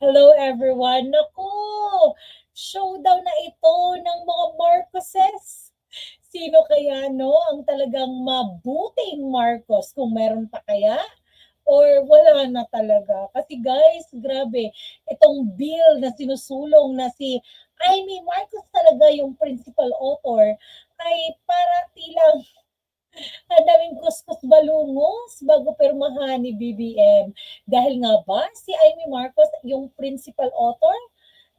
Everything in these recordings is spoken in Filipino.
Hello everyone! Naku! Showdown na ito ng mga Marcoses. Sino kaya ang talagang mabuting Marcos kung meron pa kaya? Or wala na talaga? Kasi guys, grabe, itong bill na sinusulong na si Amy Marcos talaga yung principal author ay para tilang ang daming kuskus balungos bago pirmahan ni BBM. Dahil nga ba si Amy Marcos yung principal author?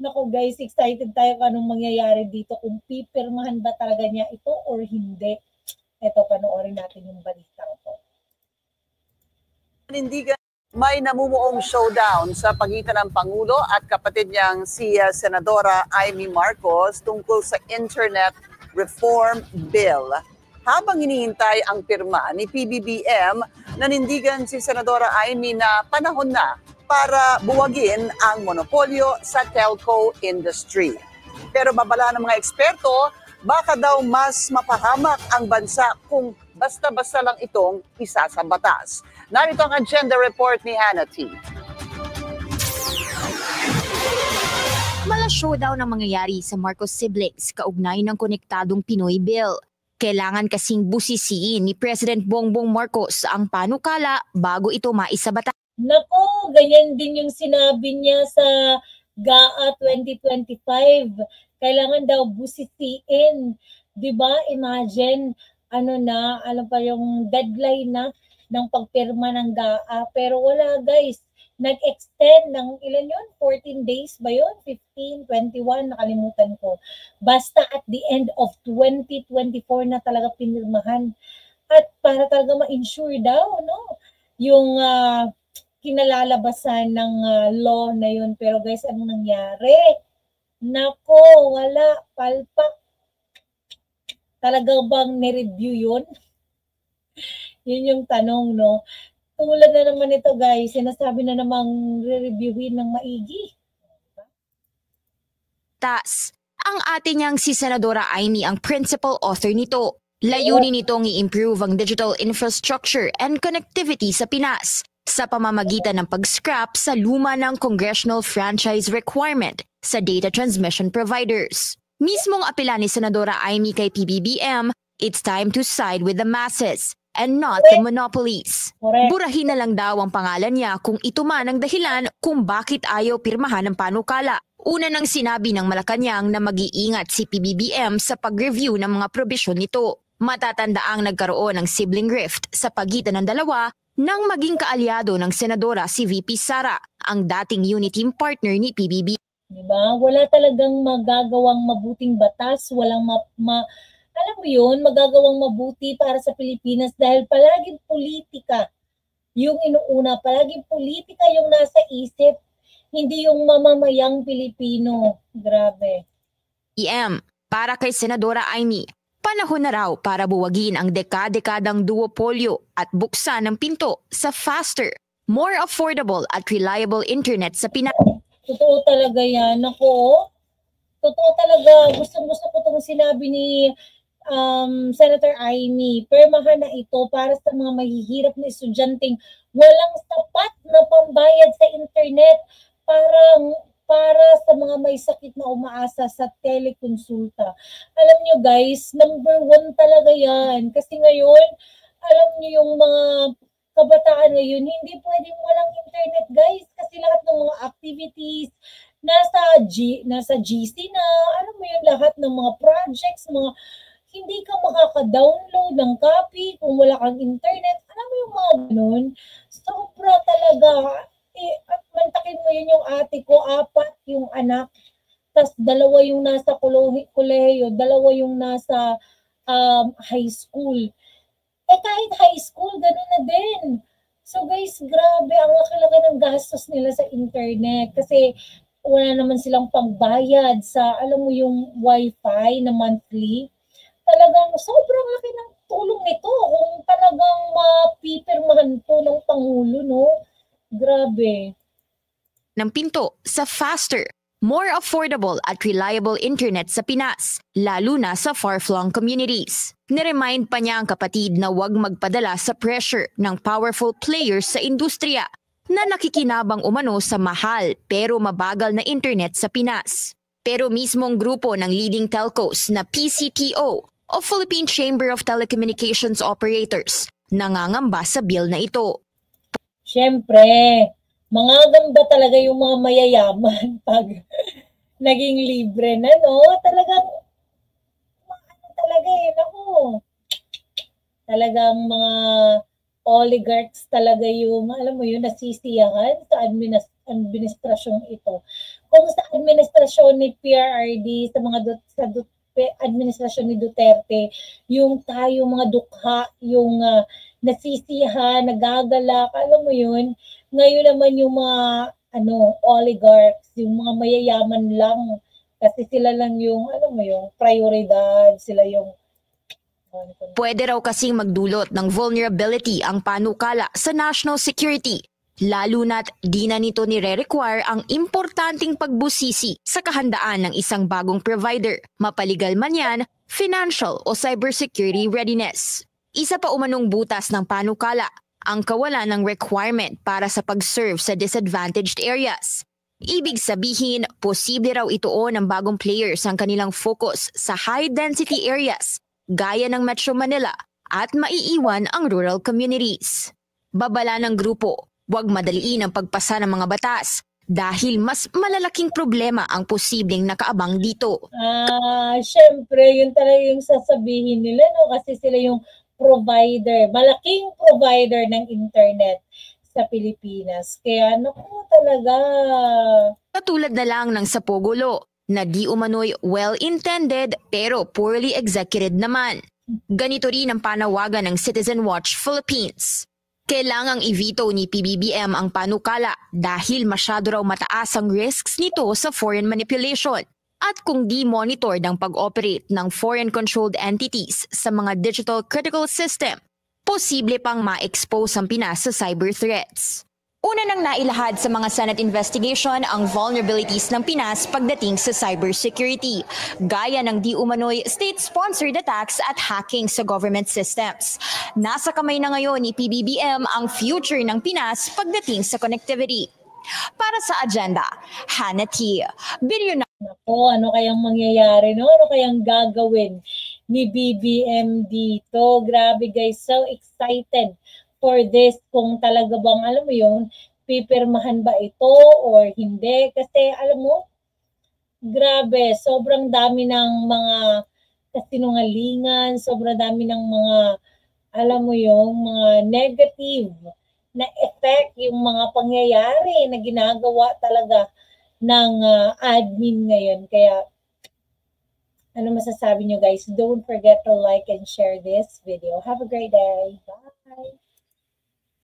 Naku guys, excited tayo kung anong mangyayari dito, kung pipirmahan ba talaga niya ito or hindi. Ito, panoorin natin yung balita ko. Panindigan, may namumuong showdown sa pagitan ng Pangulo at kapatid niyang si Senadora Amy Marcos tungkol sa Internet Reform Bill. Habang hinihintay ang pirma ni PBBM, nanindigan si Senadora Amy na panahon na para buwagin ang monopolyo sa telco industry. Pero babala ng mga eksperto, baka daw mas mapahamak ang bansa kung basta-basta lang itong isa sa batas. Narito ang agenda report ni Hannah T. Mala showdown ang mangyayari sa Marcos siblings kaugnay ng konektadong Pinoy Bill. Kailangan kasing busisiin ni President Bongbong Marcos ang panukala bago ito maisabata. Nako, ganyan din yung sinabi niya sa GAA 2025. Kailangan daw busisiin. 'Di ba? Imagine, alam pa yung deadline na ng pagpirma ng GAA. Pero wala guys, nag-extend ng ilan yun? 14 days ba yun? 15, 21, nakalimutan ko. Basta at the end of 2024 na talaga pinirmahan. At para talaga ma-ensure daw, yung kinalalabasan ng law na yun. Pero guys, anong nangyari? Nako, wala, palpak. Talaga bang ni-review yun? Yun yung tanong, no? Tulad na naman ito guys, sinasabi na namang re-reviewin ng maigi. Ang ating niyang si Senadora Amy ang principal author nito. Layunin nitong i-improve ang digital infrastructure and connectivity sa Pinas sa pamamagitan ng pag-scrap sa luma ng congressional franchise requirement sa data transmission providers. Mismong apela ni Senadora Amy kay PBBM, it's time to side with the masses and not the monopolies. Burahin na lang daw ang pangalan niya kung ito man ang dahilan kung bakit ayaw pirmahan ng panukala. Una nang sinabi ng Malacanang na mag-iingat si PBBM sa pag-review ng mga probisyon nito. Matatandaang nagkaroon ng sibling rift sa pagitan ng dalawa nang maging kaalyado ng Senadora si VP Sara, ang dating unit team partner ni PBBM. Diba? Wala talagang magagawang mabuting batas, walang alam mo yun, magagawang mabuti para sa Pilipinas dahil palaging politika yung inuuna, palaging politika yung nasa isip, hindi yung mamamayang Pilipino. Grabe. Para kay Senadora Amy, panahon na raw para buwagin ang dekadang duopolyo at buksan ng pinto sa faster, more affordable at reliable internet sa Pinas. Totoo talaga yan. Ako, totoo talaga. Gustong-gusto ko itong sinabi ni Senator Amy. Permahan na ito para sa mga mahihirap na estudyanteng walang sapat na pambayad sa internet para sa mga may sakit na umaasa sa telekonsulta. Alam nyo guys, number 1 talaga yan. Kasi ngayon, alam nyo yung mga kabataan ngayon, hindi pwedeng walang internet guys. Kasi lahat ng mga activities, nasa GC na, alam mo yun, lahat ng mga projects, hindi ka makaka-download ng copy kung wala kang internet. Alam mo yung mga ganun? Sobra talaga. At mantakin mo yun yung ate ko, 4 yung anak. Tapos 2 yung nasa kolehiyo, 2 yung nasa high school. Kahit high school, ganun na din. So guys, grabe, ang laki-laki ng gastos nila sa internet. Kasi wala naman silang pangbayad sa, alam mo yung wifi na monthly. Talagang sobrang laki ng tulong nito kung talagang mapipirmahan to ng Pangulo, no? Grabe. Ng pinto sa faster, more affordable at reliable internet sa Pinas, lalo na sa far-flung communities. Niremind pa niya ang kapatid na huwag magpadala sa pressure ng powerful players sa industriya. na nakikinabang umano sa mahal pero mabagal na internet sa Pinas. Pero mismong grupo ng leading telcos na PCTO o Philippine Chamber of Telecommunications Operators nangangamba sa bill na ito. Siyempre, mga gamba talaga yung mga mayayaman pag naging libre na, no? Talagang, ano talaga naku. Talagang mga oligarchs talaga yung, alam mo yun, nasisiyahan sa administrasyong ito. Kung sa administrasyon ni PRRD, sa mga administrasyon ni Duterte, yung tayo mga dukha, yung nasisiyahan, nagagalak, alam mo yun, ngayon naman yung mga oligarchs, yung mga mayayaman lang, kasi sila lang yung, alam mo yung prioridad, sila yung Pwede raw kasing magdulot ng vulnerability ang panukala sa national security, lalo na't di na nito nire-require ang importanteng pagbusisi sa kahandaan ng isang bagong provider, mapaligal man yan, financial o cybersecurity readiness. Isa pa umanong butas ng panukala, ang kawalan ng requirement para sa pag-serve sa disadvantaged areas. Ibig sabihin, posible raw ituon ng bagong players ang kanilang focus sa high-density areas, gaya ng Metro Manila, at maiiwan ang rural communities. Babala ng grupo, huwag madaliin ang pagpasa ng mga batas dahil mas malalaking problema ang posibleng nakaabang dito. Syempre, yun talaga yung sasabihin nila, no? Kasi sila yung provider, malaking provider ng internet sa Pilipinas. Kaya, naku talaga. Katulad na lang ng sa Pogulo, na di umano'y well-intended pero poorly executed naman. Ganito rin ang panawagan ng Citizen Watch Philippines. Kailangang i-veto ni PBBM ang panukala dahil masyado raw mataas ang risks nito sa foreign manipulation. At kung di monitor ng pag-operate ng foreign-controlled entities sa mga digital critical system, posible pang ma-expose ang Pinas sa cyber threats. Una nang nailahad sa mga Senate investigation ang vulnerabilities ng Pinas pagdating sa cybersecurity, gaya ng di umano'y state-sponsored attacks at hacking sa government systems. Nasa kamay na ngayon ni PBBM ang future ng Pinas pagdating sa connectivity. Para sa agenda, Hannah T. Video na ano kayang mangyayari, no? Ano kayang gagawin ni BBM dito? Grabe guys, so excited for this, kung talaga bang, alam mo yun, pipirmahan ba ito or hindi. Kasi alam mo, grabe, sobrang dami ng mga kasinungalingan, sobrang dami ng mga, alam mo yung mga negative na effect, yung mga pangyayari na ginagawa talaga ng admin ngayon. Kaya, ano masasabi nyo guys? Don't forget to like and share this video. Have a great day. Bye!